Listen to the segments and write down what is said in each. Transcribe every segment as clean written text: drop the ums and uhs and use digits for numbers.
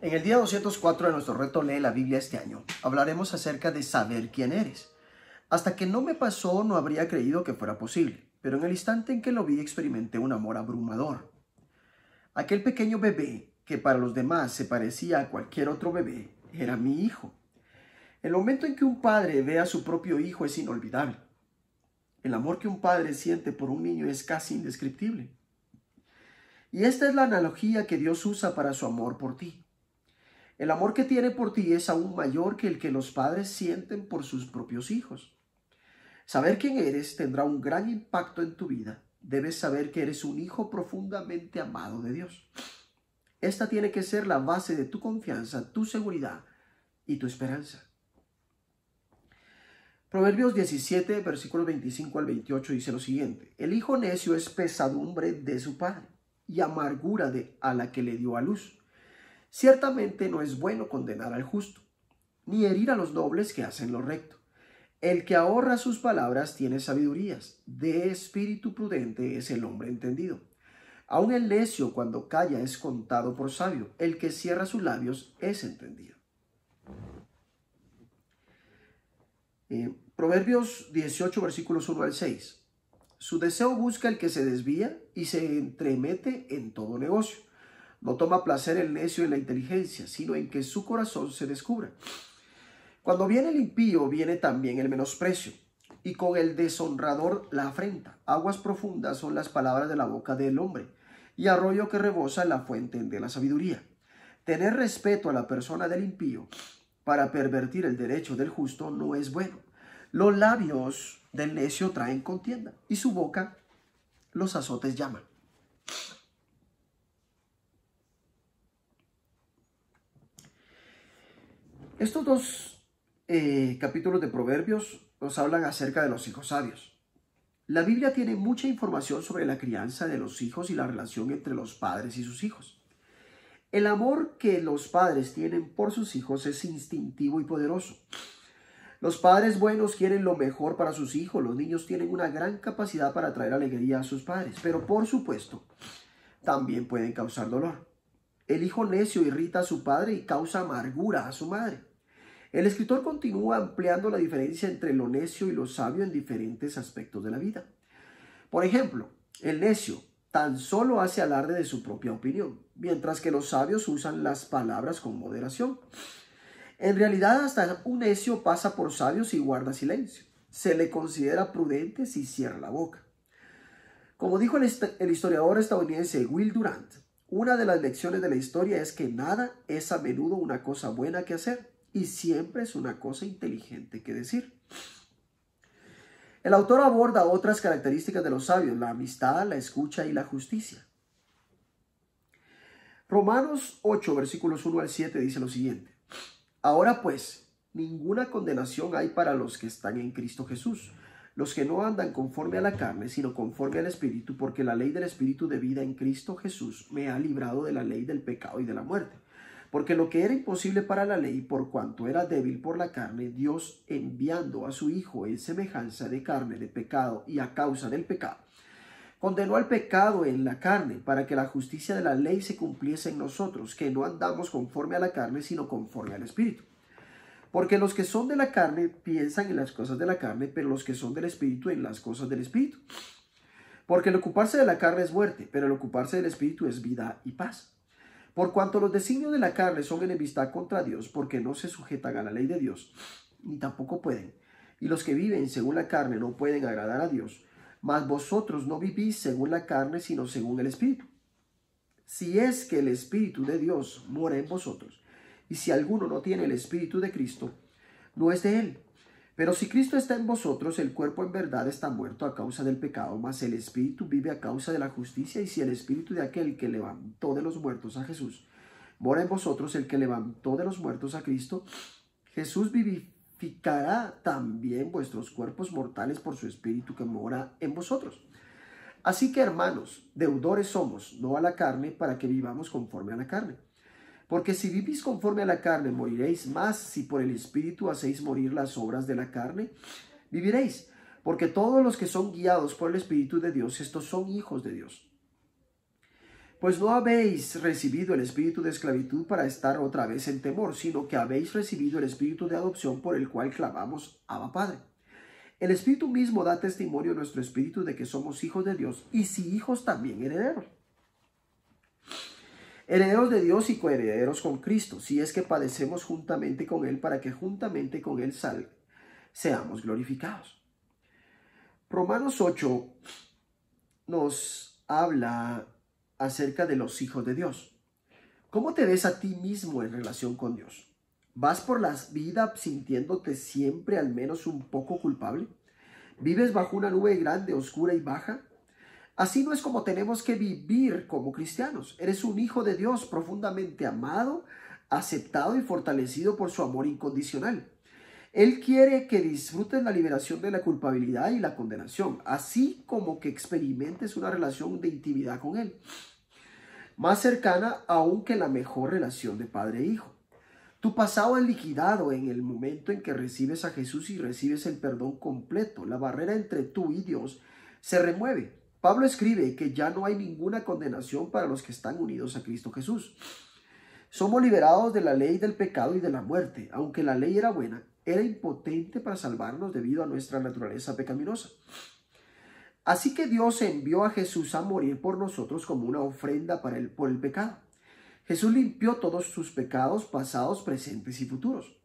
En el día 204 de nuestro reto Lee la Biblia este año, hablaremos acerca de saber quién eres. Hasta que no me pasó, no habría creído que fuera posible, pero en el instante en que lo vi experimenté un amor abrumador. Aquel pequeño bebé, que para los demás se parecía a cualquier otro bebé, era mi hijo. El momento en que un padre ve a su propio hijo es inolvidable. El amor que un padre siente por un niño es casi indescriptible. Y esta es la analogía que Dios usa para su amor por ti. El amor que tiene por ti es aún mayor que el que los padres sienten por sus propios hijos. Saber quién eres tendrá un gran impacto en tu vida. Debes saber que eres un hijo profundamente amado de Dios. Esta tiene que ser la base de tu confianza, tu seguridad y tu esperanza. Proverbios 17, versículos 25 al 28 dice lo siguiente: El hijo necio es pesadumbre de su padre y amargura a la que le dio a luz. Ciertamente no es bueno condenar al justo, ni herir a los nobles que hacen lo recto. El que ahorra sus palabras tiene sabidurías. De espíritu prudente es el hombre entendido. Aun el necio cuando calla es contado por sabio. El que cierra sus labios es entendido. Proverbios 18, versículos 1 al 6. Su deseo busca el que se desvía y se entremete en todo negocio. No toma placer el necio en la inteligencia, sino en que su corazón se descubra. Cuando viene el impío, viene también el menosprecio, y con el deshonrador la afrenta. Aguas profundas son las palabras de la boca del hombre, y arroyo que rebosa la fuente de la sabiduría. Tener respeto a la persona del impío para pervertir el derecho del justo no es bueno. Los labios del necio traen contienda, y su boca los azotes llaman. Estos dos capítulos de Proverbios nos hablan acerca de los hijos sabios. La Biblia tiene mucha información sobre la crianza de los hijos y la relación entre los padres y sus hijos. El amor que los padres tienen por sus hijos es instintivo y poderoso. Los padres buenos quieren lo mejor para sus hijos. Los niños tienen una gran capacidad para traer alegría a sus padres, pero por supuesto, también pueden causar dolor. El hijo necio irrita a su padre y causa amargura a su madre. El escritor continúa ampliando la diferencia entre lo necio y lo sabio en diferentes aspectos de la vida. Por ejemplo, el necio tan solo hace alarde de su propia opinión, mientras que los sabios usan las palabras con moderación. En realidad, hasta un necio pasa por sabio si guarda silencio. Se le considera prudente si cierra la boca. Como dijo el historiador estadounidense Will Durant, una de las lecciones de la historia es que nada es a menudo una cosa buena que hacer, y siempre es una cosa inteligente que decir. El autor aborda otras características de los sabios: la amistad, la escucha y la justicia. Romanos 8, versículos 1 al 7 dice lo siguiente: Ahora pues, ninguna condenación hay para los que están en Cristo Jesús, los que no andan conforme a la carne, sino conforme al Espíritu, porque la ley del Espíritu de vida en Cristo Jesús me ha librado de la ley del pecado y de la muerte. Porque lo que era imposible para la ley, por cuanto era débil por la carne, Dios, enviando a su Hijo en semejanza de carne de pecado y a causa del pecado, condenó al pecado en la carne, para que la justicia de la ley se cumpliese en nosotros, que no andamos conforme a la carne, sino conforme al Espíritu. Porque los que son de la carne piensan en las cosas de la carne, pero los que son del Espíritu en las cosas del Espíritu. Porque el ocuparse de la carne es muerte, pero el ocuparse del Espíritu es vida y paz. Por cuanto los designios de la carne son enemistad contra Dios, porque no se sujetan a la ley de Dios, ni tampoco pueden. Y los que viven según la carne no pueden agradar a Dios. Mas vosotros no vivís según la carne, sino según el Espíritu. Si es que el Espíritu de Dios mora en vosotros, y si alguno no tiene el Espíritu de Cristo, no es de él. Pero si Cristo está en vosotros, el cuerpo en verdad está muerto a causa del pecado, mas el Espíritu vive a causa de la justicia. Y si el Espíritu de aquel que levantó de los muertos a Jesús mora en vosotros, el que levantó de los muertos a Cristo, Jesús vivificará también vuestros cuerpos mortales por su Espíritu que mora en vosotros. Así que, hermanos, deudores somos, no a la carne, para que vivamos conforme a la carne. Porque si vivís conforme a la carne, moriréis, mas si por el Espíritu hacéis morir las obras de la carne, viviréis. Porque todos los que son guiados por el Espíritu de Dios, estos son hijos de Dios. Pues no habéis recibido el espíritu de esclavitud para estar otra vez en temor, sino que habéis recibido el espíritu de adopción por el cual clamamos, Abba Padre. El espíritu mismo da testimonio a nuestro espíritu de que somos hijos de Dios, y si hijos, también herederos. Herederos de Dios y coherederos con Cristo, si es que padecemos juntamente con Él, para que juntamente con Él seamos glorificados. Romanos 8 nos habla acerca de los hijos de Dios. ¿Cómo te ves a ti mismo en relación con Dios? ¿Vas por la vida sintiéndote siempre al menos un poco culpable? ¿Vives bajo una nube grande, oscura y baja? Así no es como tenemos que vivir como cristianos. Eres un hijo de Dios profundamente amado, aceptado y fortalecido por su amor incondicional. Él quiere que disfrutes la liberación de la culpabilidad y la condenación, así como que experimentes una relación de intimidad con Él, más cercana aún que la mejor relación de padre e hijo. Tu pasado es liquidado en el momento en que recibes a Jesús y recibes el perdón completo. La barrera entre tú y Dios se remueve. Pablo escribe que ya no hay ninguna condenación para los que están unidos a Cristo Jesús. Somos liberados de la ley del pecado y de la muerte. Aunque la ley era buena, era impotente para salvarnos debido a nuestra naturaleza pecaminosa. Así que Dios envió a Jesús a morir por nosotros como una ofrenda por el pecado. Jesús limpió todos tus pecados pasados, presentes y futuros.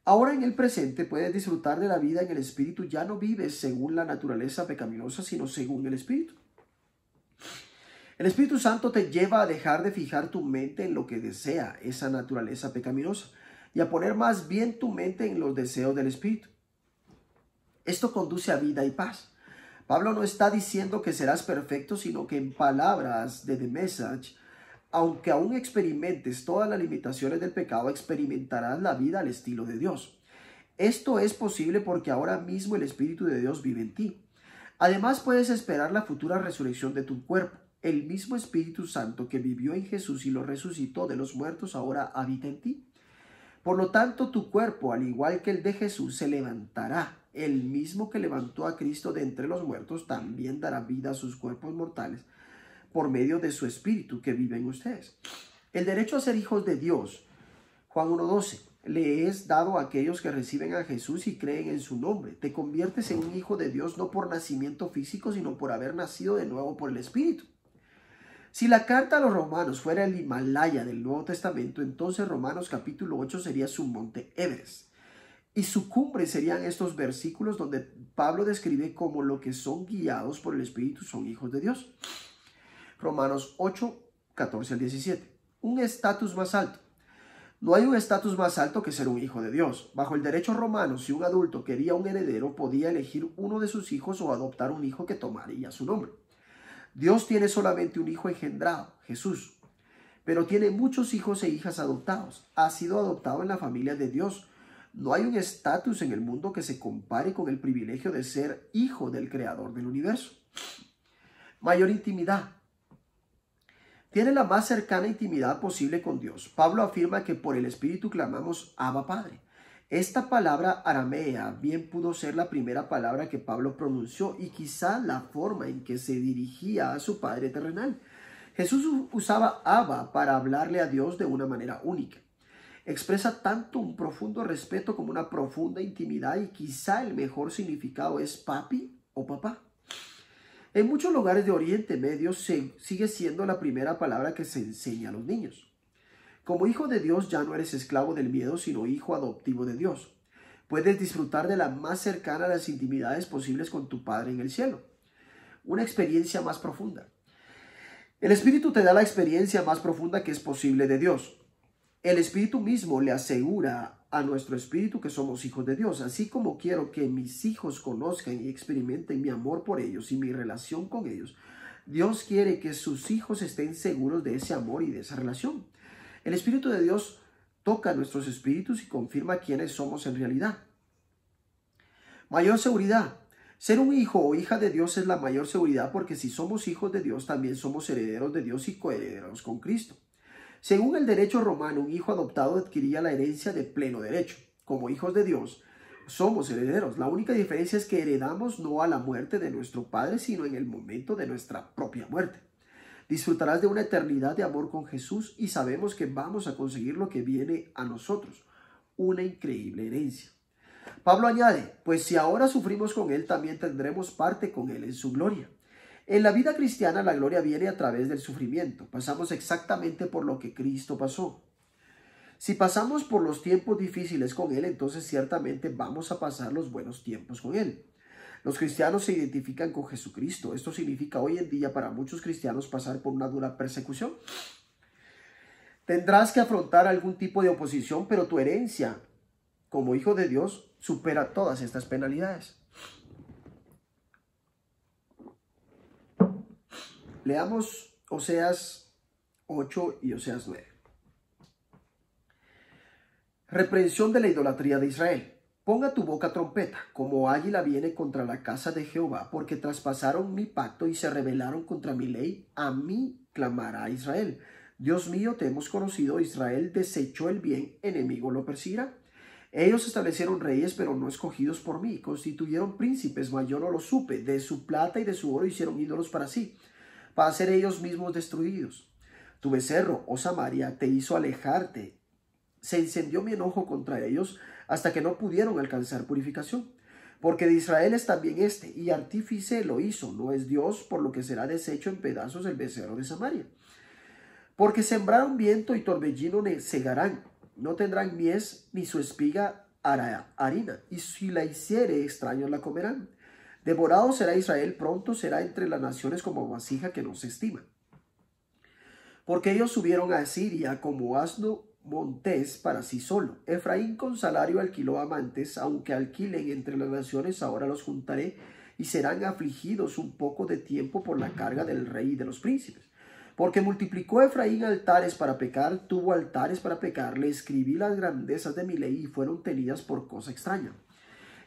Ahora en el presente puedes disfrutar de la vida en el Espíritu. Ya no vives según la naturaleza pecaminosa, sino según el Espíritu. El Espíritu Santo te lleva a dejar de fijar tu mente en lo que desea esa naturaleza pecaminosa y a poner más bien tu mente en los deseos del Espíritu. Esto conduce a vida y paz. Pablo no está diciendo que serás perfecto, sino que en palabras de The Message, aunque aún experimentes todas las limitaciones del pecado, experimentarás la vida al estilo de Dios. Esto es posible porque ahora mismo el Espíritu de Dios vive en ti. Además, puedes esperar la futura resurrección de tu cuerpo. El mismo Espíritu Santo que vivió en Jesús y lo resucitó de los muertos ahora habita en ti. Por lo tanto, tu cuerpo, al igual que el de Jesús, se levantará. El mismo que levantó a Cristo de entre los muertos también dará vida a sus cuerpos mortales por medio de su Espíritu que vive en ustedes. El derecho a ser hijos de Dios, Juan 1:12, le es dado a aquellos que reciben a Jesús y creen en su nombre. Te conviertes en un hijo de Dios no por nacimiento físico, sino por haber nacido de nuevo por el Espíritu. Si la carta a los romanos fuera el Himalaya del Nuevo Testamento, entonces Romanos capítulo 8 sería su monte Everest. Y su cumbre serían estos versículos donde Pablo describe cómo los que son guiados por el Espíritu son hijos de Dios. Romanos 8, 14 al 17. Un estatus más alto. No hay un estatus más alto que ser un hijo de Dios. Bajo el derecho romano, si un adulto quería un heredero, podía elegir uno de sus hijos o adoptar un hijo que tomaría su nombre. Dios tiene solamente un hijo engendrado, Jesús, pero tiene muchos hijos e hijas adoptados. Ha sido adoptado en la familia de Dios. No hay un estatus en el mundo que se compare con el privilegio de ser hijo del Creador del universo. Mayor intimidad. Tiene la más cercana intimidad posible con Dios. Pablo afirma que por el Espíritu clamamos Abba Padre. Esta palabra aramea bien pudo ser la primera palabra que Pablo pronunció y quizá la forma en que se dirigía a su Padre terrenal. Jesús usaba Abba para hablarle a Dios de una manera única. Expresa tanto un profundo respeto como una profunda intimidad y quizá el mejor significado es papi o papá. En muchos lugares de Oriente Medio sigue siendo la primera palabra que se enseña a los niños. Como hijo de Dios ya no eres esclavo del miedo, sino hijo adoptivo de Dios. Puedes disfrutar de la más cercana a las intimidades posibles con tu Padre en el cielo. Una experiencia más profunda. El Espíritu te da la experiencia más profunda que es posible de Dios. El Espíritu mismo le asegura a nuestro espíritu que somos hijos de Dios. Así como quiero que mis hijos conozcan y experimenten mi amor por ellos y mi relación con ellos, Dios quiere que sus hijos estén seguros de ese amor y de esa relación. El Espíritu de Dios toca nuestros espíritus y confirma quiénes somos en realidad. Mayor seguridad. Ser un hijo o hija de Dios es la mayor seguridad porque si somos hijos de Dios, también somos herederos de Dios y coherederos con Cristo. Según el derecho romano, un hijo adoptado adquiría la herencia de pleno derecho. Como hijos de Dios, somos herederos. La única diferencia es que heredamos no a la muerte de nuestro padre, sino en el momento de nuestra propia muerte. Disfrutarás de una eternidad de amor con Jesús y sabemos que vamos a conseguir lo que viene a nosotros, una increíble herencia. Pablo añade, pues si ahora sufrimos con Él, también tendremos parte con Él en su gloria. En la vida cristiana la gloria viene a través del sufrimiento. Pasamos exactamente por lo que Cristo pasó. Si pasamos por los tiempos difíciles con Él, entonces ciertamente vamos a pasar los buenos tiempos con Él. Los cristianos se identifican con Jesucristo. Esto significa hoy en día para muchos cristianos pasar por una dura persecución. Tendrás que afrontar algún tipo de oposición, pero tu herencia como hijo de Dios supera todas estas penalidades. Leamos Oseas 8 y Oseas 9. Reprensión de la idolatría de Israel. Ponga tu boca trompeta, como águila viene contra la casa de Jehová, porque traspasaron mi pacto y se rebelaron contra mi ley. A mí clamará Israel. Dios mío, te hemos conocido. Israel desechó el bien, enemigo lo perseguirá. Ellos establecieron reyes, pero no escogidos por mí. Constituyeron príncipes, mas yo no lo supe. De su plata y de su oro hicieron ídolos para sí, para ser ellos mismos destruidos. Tu becerro, oh Samaria, te hizo alejarte. Se encendió mi enojo contra ellos hasta que no pudieron alcanzar purificación. Porque de Israel es también este, y artífice lo hizo, no es Dios, por lo que será deshecho en pedazos el becerro de Samaria. Porque sembraron viento y torbellino segarán, no tendrán mies ni su espiga hará harina, y si la hiciere extraños la comerán. Devorado será Israel, pronto será entre las naciones como vasija que no se estima. Porque ellos subieron a Asiria como asno montés para sí solo. Efraín con salario alquiló amantes, aunque alquilen entre las naciones, ahora los juntaré, y serán afligidos un poco de tiempo por la carga del rey y de los príncipes. Porque multiplicó Efraín altares para pecar, tuvo altares para pecar, le escribí las grandezas de mi ley y fueron tenidas por cosa extraña.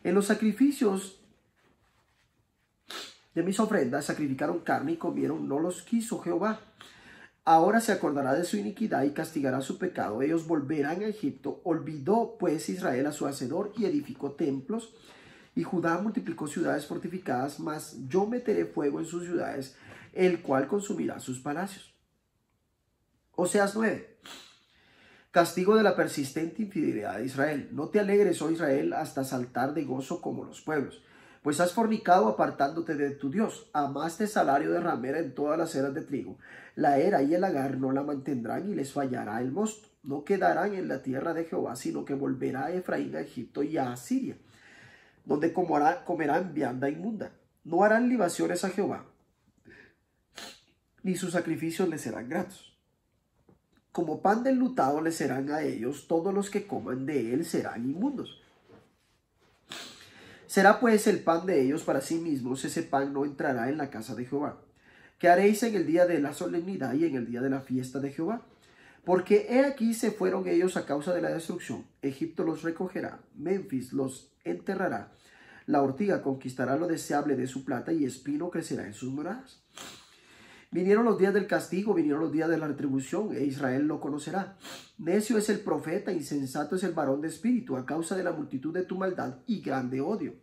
En los sacrificios de mis ofrendas sacrificaron carne y comieron, no los quiso Jehová. Ahora se acordará de su iniquidad y castigará su pecado. Ellos volverán a Egipto. Olvidó pues Israel a su hacedor y edificó templos. Y Judá multiplicó ciudades fortificadas, mas yo meteré fuego en sus ciudades, el cual consumirá sus palacios. Oseas 9. Castigo de la persistente infidelidad de Israel. No te alegres, oh Israel, hasta saltar de gozo como los pueblos. Pues has fornicado apartándote de tu Dios. Amaste salario de ramera en todas las eras de trigo. La era y el lagar no la mantendrán y les fallará el mosto. No quedarán en la tierra de Jehová, sino que volverá Efraín a Egipto y a Asiria, donde comerán vianda inmunda. No harán libaciones a Jehová, ni sus sacrificios les serán gratos. Como pan de enlutado les serán a ellos, todos los que coman de él serán inmundos. Será pues el pan de ellos para sí mismos, ese pan no entrará en la casa de Jehová. ¿Qué haréis en el día de la solemnidad y en el día de la fiesta de Jehová? Porque he aquí se fueron ellos a causa de la destrucción. Egipto los recogerá, Memphis los enterrará. La ortiga conquistará lo deseable de su plata y espino crecerá en sus moradas. Vinieron los días del castigo, vinieron los días de la retribución, e Israel lo conocerá. Necio es el profeta, insensato es el varón de espíritu, a causa de la multitud de tu maldad y grande odio.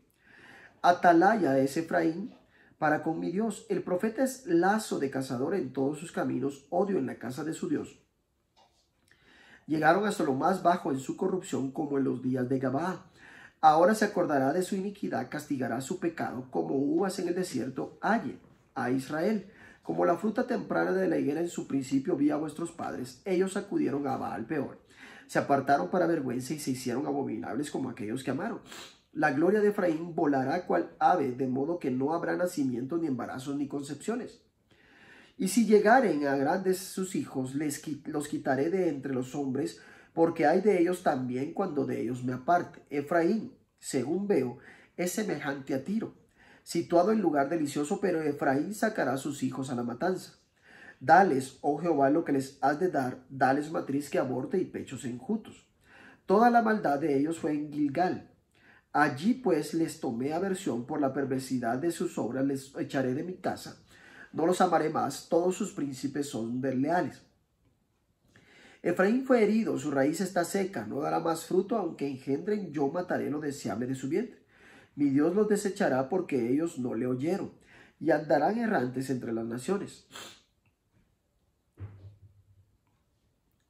Atalaya es Efraín para con mi Dios. El profeta es lazo de cazador en todos sus caminos, odio en la casa de su Dios. Llegaron hasta lo más bajo en su corrupción, como en los días de Gabaa. Ahora se acordará de su iniquidad, castigará su pecado, como uvas en el desierto, halle a Israel. Como la fruta temprana de la higuera en su principio vi a vuestros padres, ellos acudieron a Baal peor. Se apartaron para vergüenza y se hicieron abominables como aquellos que amaron. La gloria de Efraín volará cual ave, de modo que no habrá nacimientos, ni embarazos, ni concepciones. Y si llegaren a grandes sus hijos, los quitaré de entre los hombres, porque hay de ellos también cuando de ellos me aparte. Efraín, según veo, es semejante a Tiro, situado en lugar delicioso, pero Efraín sacará a sus hijos a la matanza. Dales, oh Jehová, lo que les has de dar, dales matriz que aborte y pechos enjutos. Toda la maldad de ellos fue en Gilgal. Allí pues les tomé aversión por la perversidad de sus obras, les echaré de mi casa. No los amaré más, todos sus príncipes son desleales. Efraín fue herido, su raíz está seca, no dará más fruto, aunque engendren, yo mataré lo deseable de su vientre. Mi Dios los desechará porque ellos no le oyeron, y andarán errantes entre las naciones.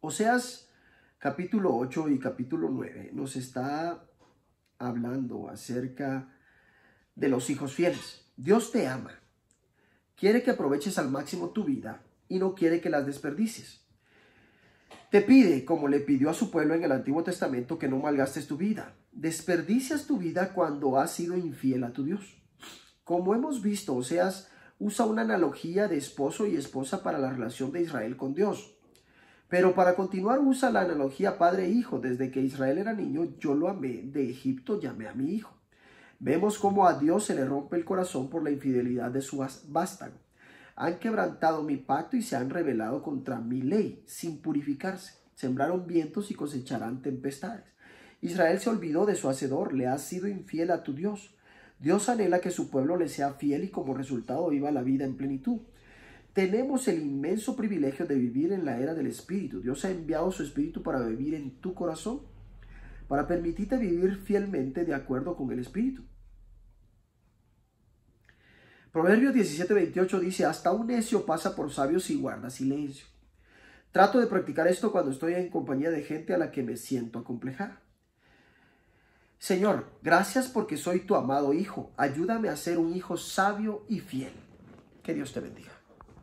Oseas capítulo 8 y capítulo 9 nos está hablando acerca de los hijos fieles. Dios te ama, quiere que aproveches al máximo tu vida y no quiere que las desperdicies. Te pide, como le pidió a su pueblo en el Antiguo Testamento, que no malgastes tu vida. Desperdicias tu vida cuando has sido infiel a tu Dios. Como hemos visto, Oseas usa una analogía de esposo y esposa para la relación de Israel con Dios. Pero para continuar usa la analogía padre e hijo. Desde que Israel era niño, yo lo amé, de Egipto llamé a mi hijo. Vemos cómo a Dios se le rompe el corazón por la infidelidad de su vástago. Han quebrantado mi pacto y se han rebelado contra mi ley, sin purificarse. Sembraron vientos y cosecharán tempestades. Israel se olvidó de su Hacedor, le ha sido infiel a tu Dios. Dios anhela que su pueblo le sea fiel y como resultado viva la vida en plenitud. Tenemos el inmenso privilegio de vivir en la era del Espíritu. Dios ha enviado su Espíritu para vivir en tu corazón, para permitirte vivir fielmente de acuerdo con el Espíritu. Proverbios 17:28 dice, hasta un necio pasa por sabio si guarda silencio. Trato de practicar esto cuando estoy en compañía de gente a la que me siento acomplejada. Señor, gracias porque soy tu amado hijo. Ayúdame a ser un hijo sabio y fiel. Que Dios te bendiga.